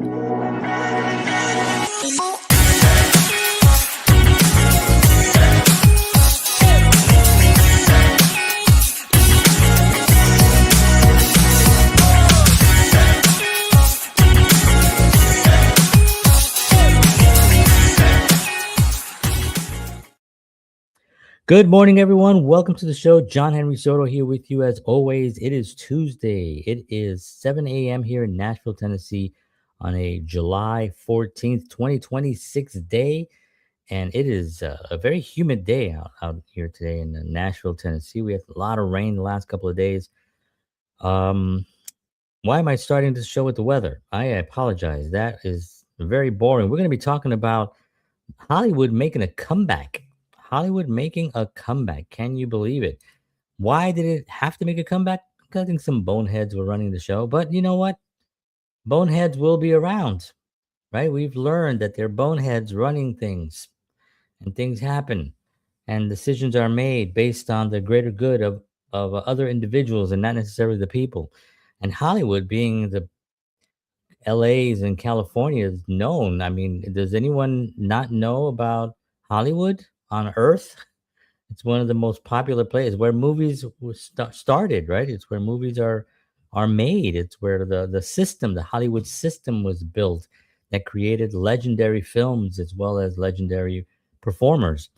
Good morning, everyone. Welcome to the show. John Henry Soto here with you as always. It is Tuesday. It is 7 a.m. here in Nashville, Tennessee on a July 14th, 2026 day. And it is a very humid day out here today in Nashville, Tennessee. We had a lot of rain the last couple of days. Um, why am I starting this show with the weather? I apologize. That is very boring. We're going to be talking about Hollywood making a comeback. Hollywood making a comeback. Can you believe it? Why did it have to make a comeback? Because I think some boneheads were running the show. But you know what? Boneheads will be around, right? We've learned that they're boneheads running things, and things happen, and decisions are made based on the greater good of other individuals and not necessarily the people. And Hollywood, being the LA's and California, is known. I mean, does anyone not know about Hollywood on Earth? It's one of the most popular places where movies started, right? It's where movies are made. It's where the system, the Hollywood system, was built that created legendary films as well as legendary performers.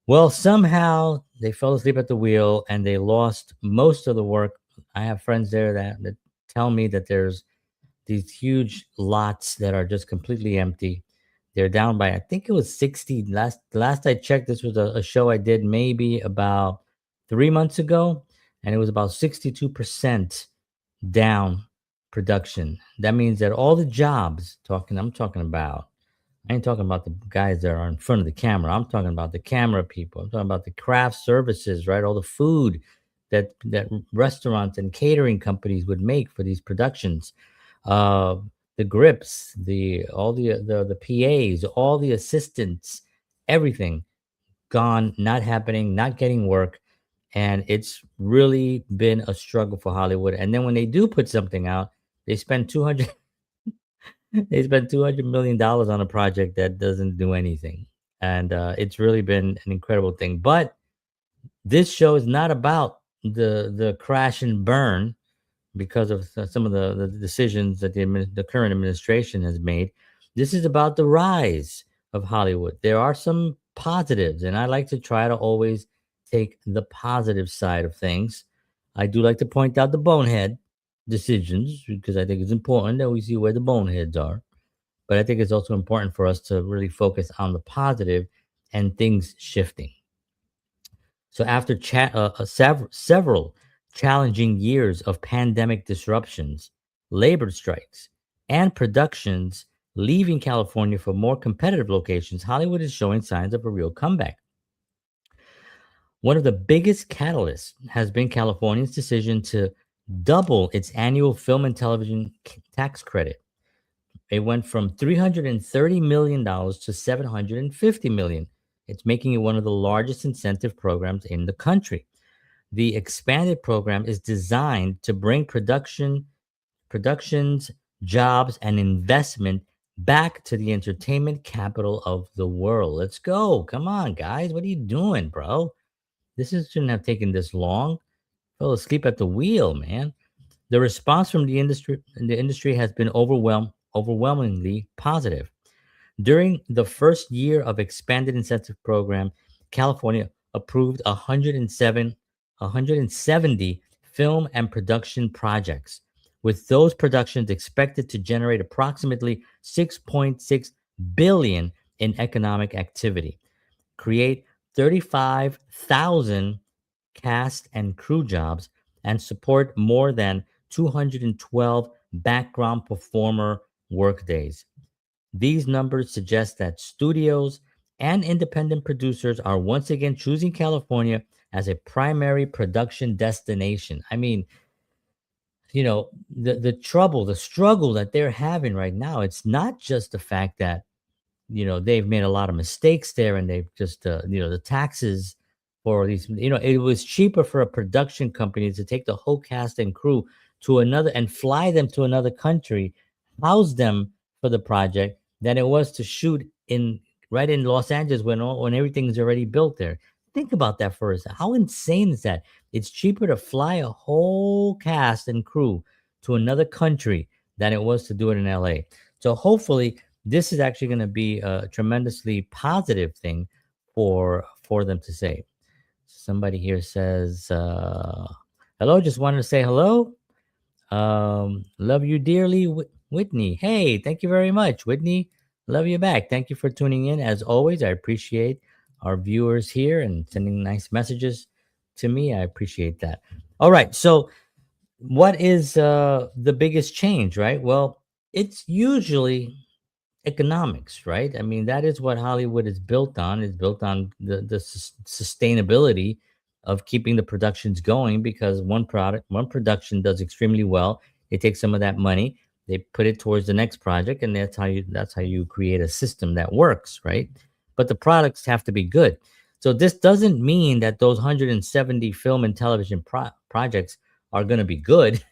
Well, somehow they fell asleep at the wheel and they lost most of the work. I have friends there that tell me that there's these huge lots that are just completely empty. They're down by, I think it was 60. Last I checked, this was a show I did maybe about 3 months ago, and it was about 62% down production. That means that all the jobs, I'm talking about, I ain't talking about the guys that are in front of the camera. I'm talking about the camera people. I'm talking about the craft services, right? All the food that restaurants and catering companies would make for these productions. Uh, the grips, the all the PAs, all the assistants, everything gone, not happening, not getting work, and it's really been a struggle for Hollywood. And then when they do put something out, they spend 200 they spent $200 million on a project that doesn't do anything. And it's really been an incredible thing. But this show is not about the crash and burn because of some of the decisions that the current administration has made. This is about the rise of Hollywood. There are some positives, and I like to try to always take the positive side of things. I do like to point out the bonehead decisions because I think it's important that we see where the boneheads are. But I think it's also important for us to really focus on the positive and things shifting. So after several challenging years of pandemic disruptions, labor strikes, and productions leaving California for more competitive locations, Hollywood is showing signs of a real comeback. One of the biggest catalysts has been California's decision to double its annual film and television tax credit. It went from $330 million to $750 million. It's making it one of the largest incentive programs in the country. The expanded program is designed to bring productions, jobs, and investment back to the entertainment capital of the world. Let's go. Come on, guys. What are you doing, bro? Shouldn't have taken this long. Fell asleep at the wheel, man. The response from the industry has been overwhelmingly positive. During the first year of expanded incentive program, California approved 170 film and production projects, with those productions expected to generate approximately 6.6 billion in economic activity, create 35,000 cast and crew jobs, and support more than 212 background performer workdays. These numbers suggest that studios and independent producers are once again choosing California as a primary production destination. I mean, the struggle that they're having right now, it's not just the fact that they've made a lot of mistakes there, and they've just the taxes for these, it was cheaper for a production company to take the whole cast and crew to another and fly them to another country, house them for the project than it was to shoot in right in Los Angeles when everything's already built there. Think about that for a second. How insane is that? It's cheaper to fly a whole cast and crew to another country than it was to do it in LA. So hopefully this is actually going to be a tremendously positive thing for them to say. Somebody here says, hello, just wanted to say hello. Love you dearly, Whitney. Hey, thank you very much, Whitney. Love you back. Thank you for tuning in. As always, I appreciate our viewers here and sending nice messages to me. I appreciate that. All right. So, what is the biggest change, right? Well, it's usually economics, right? I mean, that is what Hollywood is built on. It's built on the sustainability of keeping the productions going because one production does extremely well. They take some of that money, they put it towards the next project, and that's how you create a system that works, right? But the products have to be good. So this doesn't mean that those 170 film and television projects are going to be good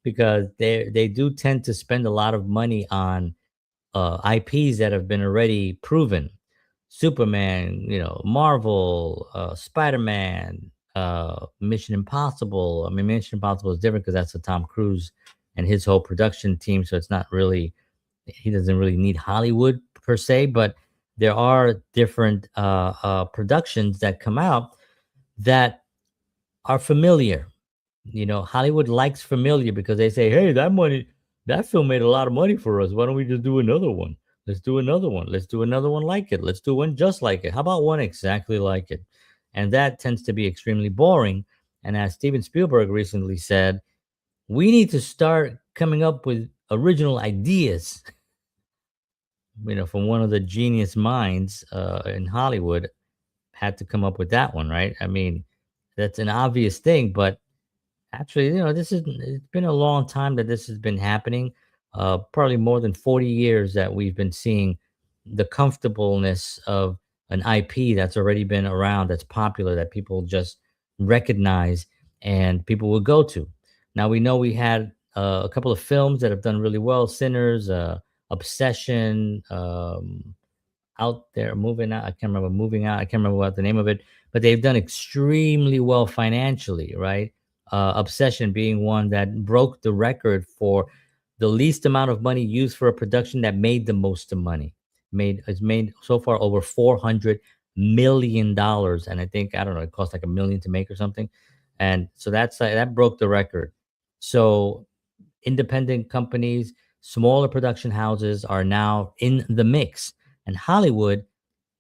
because they do tend to spend a lot of money on IPs that have been already proven. Superman, Marvel, Spider-Man, Mission Impossible. I mean, Mission Impossible is different because that's a Tom Cruise and his whole production team. So it's not really, he doesn't really need Hollywood per se, but there are different productions that come out that are familiar. Hollywood likes familiar because they say, "Hey, that film made a lot of money for us. Why don't we just do another one? Let's do another one. Let's do another one like it. Let's do one just like it. How about one exactly like it?" And that tends to be extremely boring. And as Steven Spielberg recently said, we need to start coming up with original ideas. From one of the genius minds in Hollywood had to come up with that one, right? I mean, that's an obvious thing, but actually, it's been a long time that this has been happening. Probably more than 40 years that we've been seeing the comfortableness of an IP that's already been around, that's popular, that people just recognize and people will go to. Now, we know we had a couple of films that have done really well: Sinners, Obsession, out there, moving out. I can't remember moving out. I can't remember what the name of it, but they've done extremely well financially, right? Obsession being one that broke the record for the least amount of money used for a production that made the most of money. It's made so far over $400 million, and I don't know, it cost like $1 million to make or something, and so that broke the record. So independent companies, smaller production houses are now in the mix. And Hollywood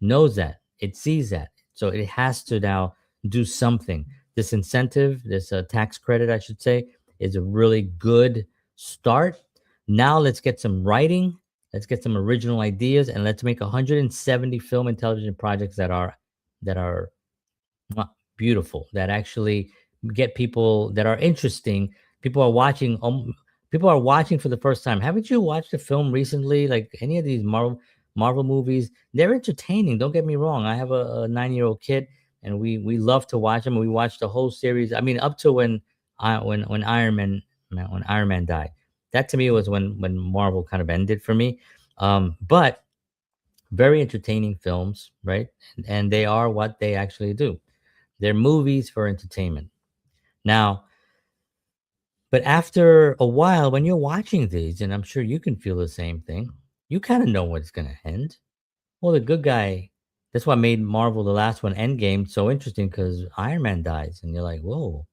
knows that. It sees that. So it has to now do something. This incentive, this tax credit, I should say, is a really good start. Now let's get some writing. Let's get some original ideas, and let's make 170 film and television projects that are beautiful, that actually get people, that are interesting. People are watching. People are watching for the first time. Haven't you watched a film recently, like any of these Marvel movies? They're entertaining. Don't get me wrong. I have a 9-year-old kid, and we love to watch them. We watched the whole series. I mean, up to when Iron Man died. That to me was when Marvel kind of ended for me. But very entertaining films, right? And they are what they actually do. They're movies for entertainment. Now, but after a while, when you're watching these, and I'm sure you can feel the same thing, you kind of know what's going to end. Well, the good guy, that's what made Marvel, the last one, Endgame, so interesting because Iron Man dies. And you're like, whoa,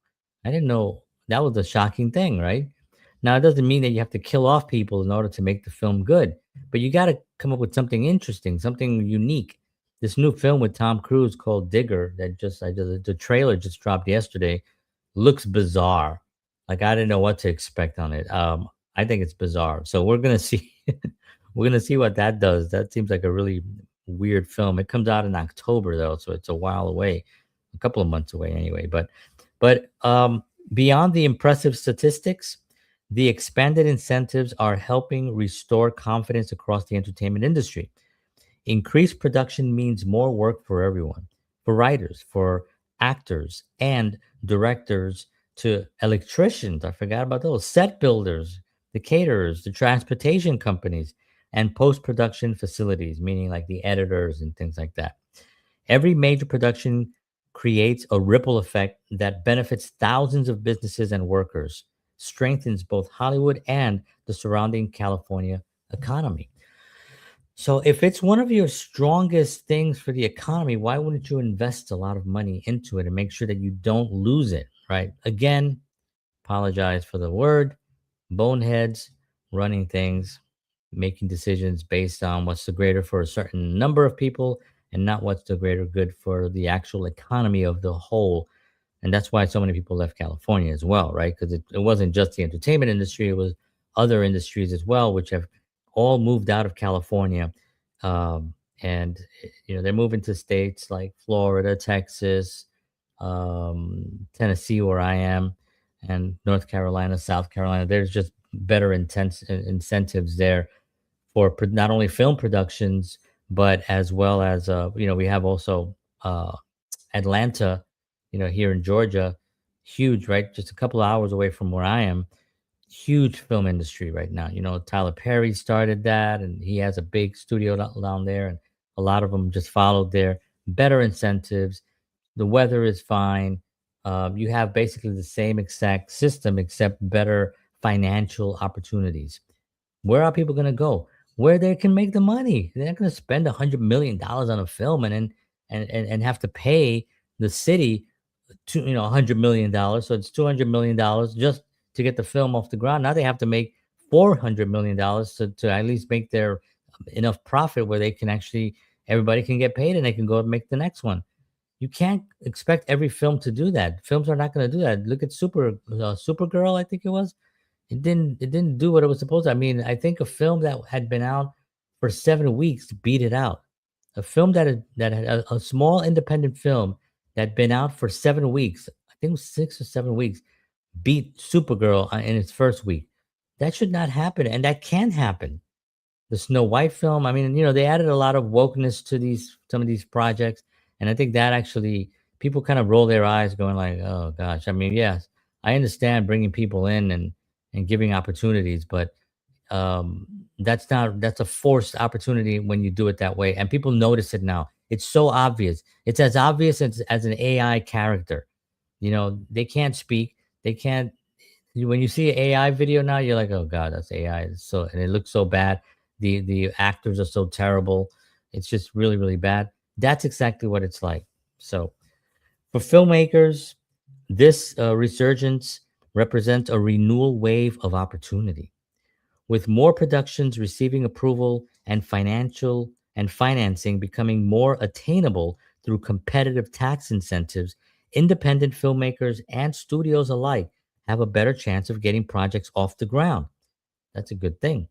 I didn't know that was a shocking thing, right? Now, it doesn't mean that you have to kill off people in order to make the film good, but you got to come up with something interesting, something unique. This new film with Tom Cruise called Digger, the trailer just dropped yesterday, looks bizarre. Like I didn't know what to expect on it. I think it's bizarre. So we're gonna see, we're gonna see what that does. That seems like a really weird film. It comes out in October though, so it's a while away, a couple of months away anyway. But beyond the impressive statistics, the expanded incentives are helping restore confidence across the entertainment industry. Increased production means more work for everyone, for writers, for actors and directors, to electricians. I forgot about those, set builders. the caterers, the transportation companies, and post production facilities, meaning like the editors and things like that. Every major production creates a ripple effect that benefits thousands of businesses and workers, strengthens both Hollywood and the surrounding California economy. So, if it's one of your strongest things for the economy, why wouldn't you invest a lot of money into it and make sure that you don't lose it, right? Again, apologize for the word, boneheads running things, making decisions based on what's the greater for a certain number of people and not what's the greater good for the actual economy of the whole. And that's why so many people left California as well, right? Because it wasn't just the entertainment industry, it was other industries as well, which have all moved out of California. And, they're moving to states like Florida, Texas, Tennessee, where I am, and North Carolina, South Carolina. There's just better incentives there for not only film productions, but as well as, we have also uh, Atlanta, here in Georgia, huge, right? Just a couple of hours away from where I am, huge film industry right now. Tyler Perry started that, and he has a big studio down there, and a lot of them just followed there. Better incentives. The weather is fine. You have basically the same exact system, except better financial opportunities. Where are people going to go? Where they can make the money. They're not going to spend $100 million on a film and have to pay the city to $100 million. So it's $200 million just to get the film off the ground. Now they have to make $400 million to at least make their enough profit where they can actually everybody can get paid and they can go and make the next one. You can't expect every film to do that. Films are not going to do that. Look at Supergirl, I think it was. It didn't do what it was supposed to. I mean, I think a film that had been out for 7 weeks beat it out. A film that had a small independent film that had been out for 7 weeks, I think it was 6 or 7 weeks, beat Supergirl in its first week. That should not happen, and that can happen. The Snow White film, I mean, they added a lot of wokeness to these some of these projects, and I think that actually people kind of roll their eyes, going like, "Oh gosh." I mean, yes, I understand bringing people in and giving opportunities, but that's a forced opportunity when you do it that way, and people notice it now. It's so obvious. It's as obvious as an AI character. They can't speak. They can't. When you see an AI video now, you're like, oh god, that's AI. So and it looks so bad. The actors are so terrible. It's just really really bad. That's exactly what it's like. So for filmmakers, this resurgence represents a renewal wave of opportunity. With more productions receiving approval and financing becoming more attainable through competitive tax incentives, independent filmmakers and studios alike have a better chance of getting projects off the ground. That's a good thing.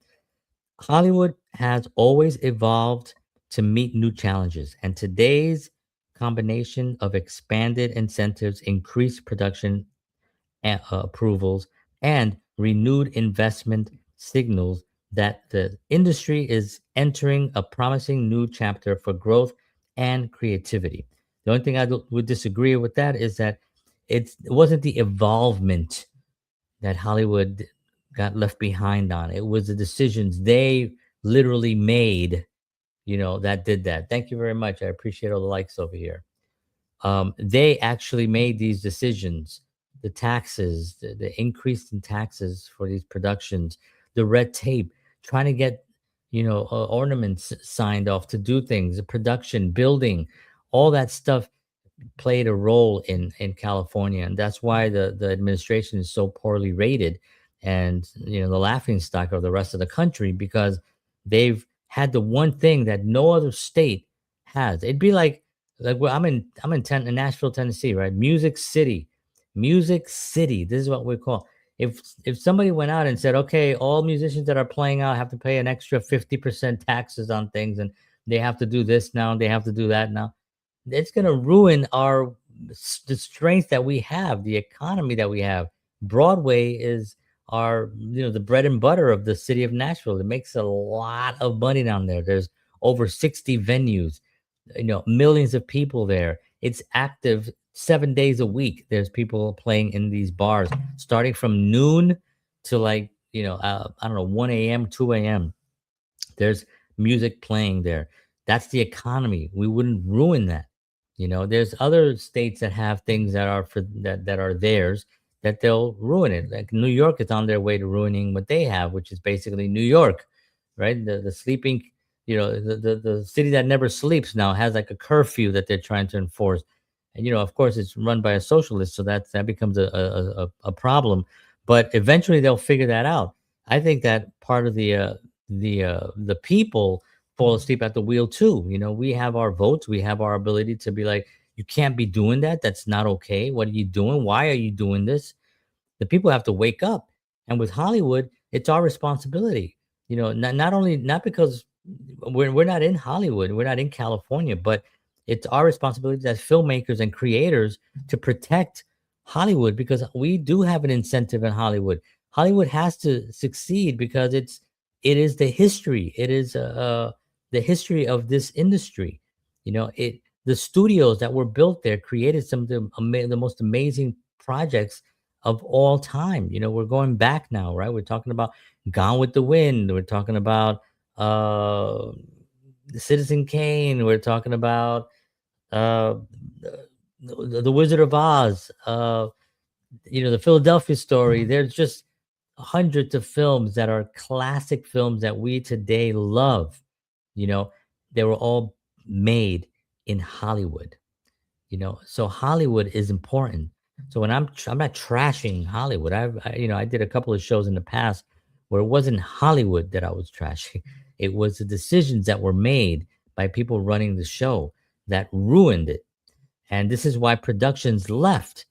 Hollywood has always evolved to meet new challenges, and today's combination of expanded incentives, increased production approvals, and renewed investment signals that the industry is entering a promising new chapter for growth and creativity. The only thing would disagree with that is that it wasn't the evolvement that Hollywood got left behind on. It was the decisions they literally made, that did that. Thank you very much. I appreciate all the likes over here. They actually made these decisions, the taxes, the increase in taxes for these productions, the red tape, trying to get, ornaments signed off to do things, the production, building, all that stuff played a role in California, and that's why the administration is so poorly rated, and the laughing stock of the rest of the country because they've had the one thing that no other state has. It'd be like well, in Nashville, Tennessee, right? Music City. This is what we call. If somebody went out and said, okay, all musicians that are playing out have to pay an extra 50% taxes on things, and they have to do this now, and they have to do that now, it's going to ruin the strength that we have, the economy that we have. Broadway is our, the bread and butter of the city of Nashville. It makes a lot of money down there. There's over 60 venues, millions of people there. It's active 7 days a week. There's people playing in these bars starting from noon to like I don't know, 1 a.m., 2 a.m. There's music playing there. That's the economy. We wouldn't ruin that. There's other states that have things that are for that are theirs that they'll ruin it. Like New York is on their way to ruining what they have, which is basically New York, right? The sleeping, the city that never sleeps now has like a curfew that they're trying to enforce. And of course it's run by a socialist, so that becomes a problem. But eventually they'll figure that out. I think that part of the people fall asleep at the wheel too. We have our votes, we have our ability to be like, you can't be doing that. That's not okay. What are you doing? Why are you doing this? The people have to wake up. And with Hollywood, it's our responsibility. Not only not because we're not in Hollywood, we're not in California, but it's our responsibility as filmmakers and creators to protect Hollywood, because we do have an incentive in Hollywood. Hollywood has to succeed because it is the history. It is the history of this industry. The studios that were built there created some of the most amazing projects of all time. We're going back now, right? We're talking about Gone with the Wind. We're talking about uh, Citizen Kane. We're talking about uh, the Wizard of Oz. The Philadelphia Story. There's just hundreds of films that are classic films that we today love. You know, they were all made in Hollywood. So Hollywood is important. So when I'm not trashing Hollywood. I did a couple of shows in the past where it wasn't Hollywood that I was trashing. It was the decisions that were made by people running the show that ruined it. And this is why productions left.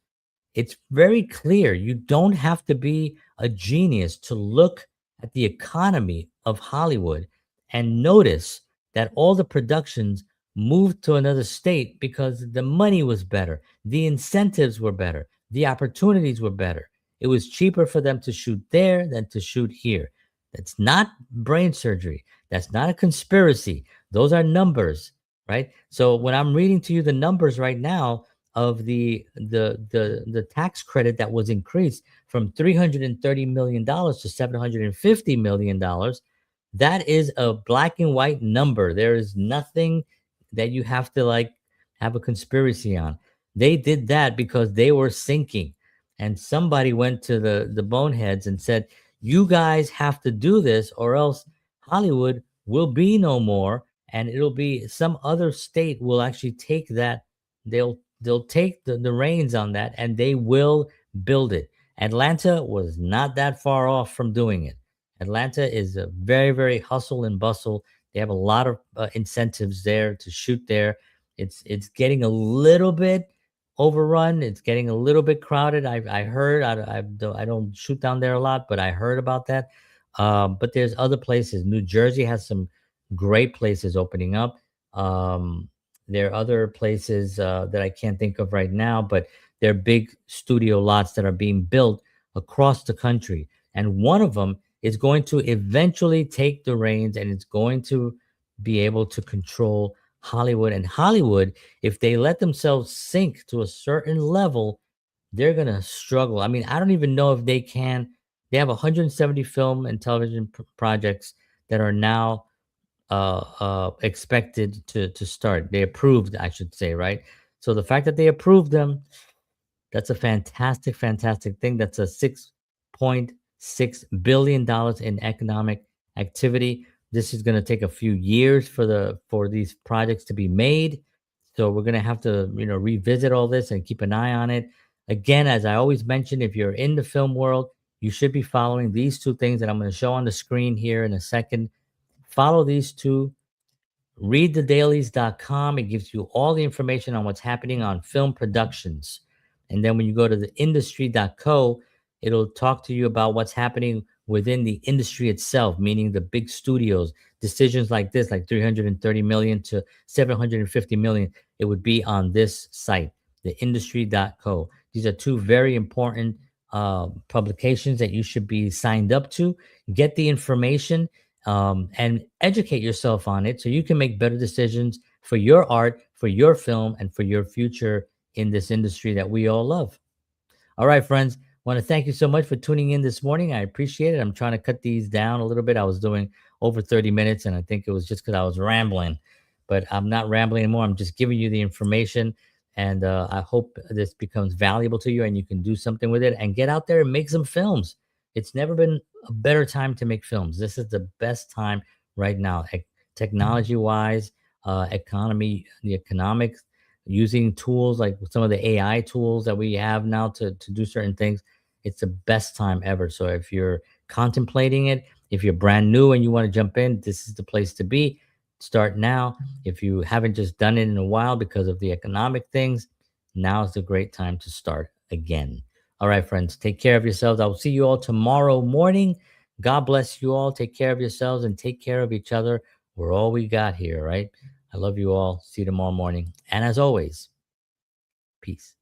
It's very clear. You don't have to be a genius to look at the economy of Hollywood and notice that all the productions moved to another state because the money was better, the incentives were better, the opportunities were better. It was cheaper for them to shoot there than to shoot here. That's not brain surgery. That's not a conspiracy. Those are numbers, right? So when I'm reading to you the numbers right now, of the tax credit that was increased from $330 million to $750 million, that is a black and white number. There is nothing that you have to like have a conspiracy on. They did that because they were sinking, and somebody went to the boneheads and said, you guys have to do this or else Hollywood will be no more, and it'll be some other state will actually take that. They'll take the reins on that, and they will build it. Atlanta was not that far off from doing it. Atlanta is a very, very hustle and bustle. They have a lot of incentives there to shoot there. It's getting a little bit overrun. It's getting a little bit crowded. I heard. I don't shoot down there a lot, but I heard about that. But there's other places. New Jersey has some great places opening up. There are other places that I can't think of right now, but they're big studio lots that are being built across the country. And one of them is going to eventually take the reins, and it's going to be able to control Hollywood. And Hollywood, if they let themselves sink to a certain level, they're going to struggle. I mean, I don't even know if they can. They have 170 film and television projects that are now expected to start. They approved, I should say, right? So the fact that they approved them, that's a fantastic, fantastic thing. That's a $6.6 billion in economic activity. This is going to take a few years for these projects to be made. So we're going to have to, revisit all this and keep an eye on it. Again, as I always mention, if you're in the film world, you should be following these two things that I'm going to show on the screen here in a second. Follow these two. Readthedailies.com. It gives you all the information on what's happening on film productions. And then when you go to the industry.co, it'll talk to you about what's happening within the industry itself, meaning the big studios. Decisions like this, like 330 million to 750 million, it would be on this site, the industry.co. These are two very important publications that you should be signed up to. Get the information and educate yourself on it so you can make better decisions for your art, for your film, and for your future in this industry that we all love. All right, friends. Want to thank you so much for tuning in this morning. I appreciate it. I'm trying to cut these down a little bit. I was doing over 30 minutes, and I think it was just because I was rambling, but I'm not rambling anymore. I'm just giving you the information. And I hope this becomes valuable to you and you can do something with it and get out there and make some films. It's never been a better time to make films. This is the best time right now, technology wise, economy, the economics, using tools like some of the AI tools that we have now to do certain things. It's the best time ever. So if you're contemplating it, if you're brand new and you want to jump in, this is the place to be. Start now. If you haven't just done it in a while because of the economic things, now is the great time to start again. All right, friends, take care of yourselves. I will see you all tomorrow morning. God bless you all. Take care of yourselves and take care of each other. We're all we got here, right? I love you all. See you tomorrow morning. And as always, peace.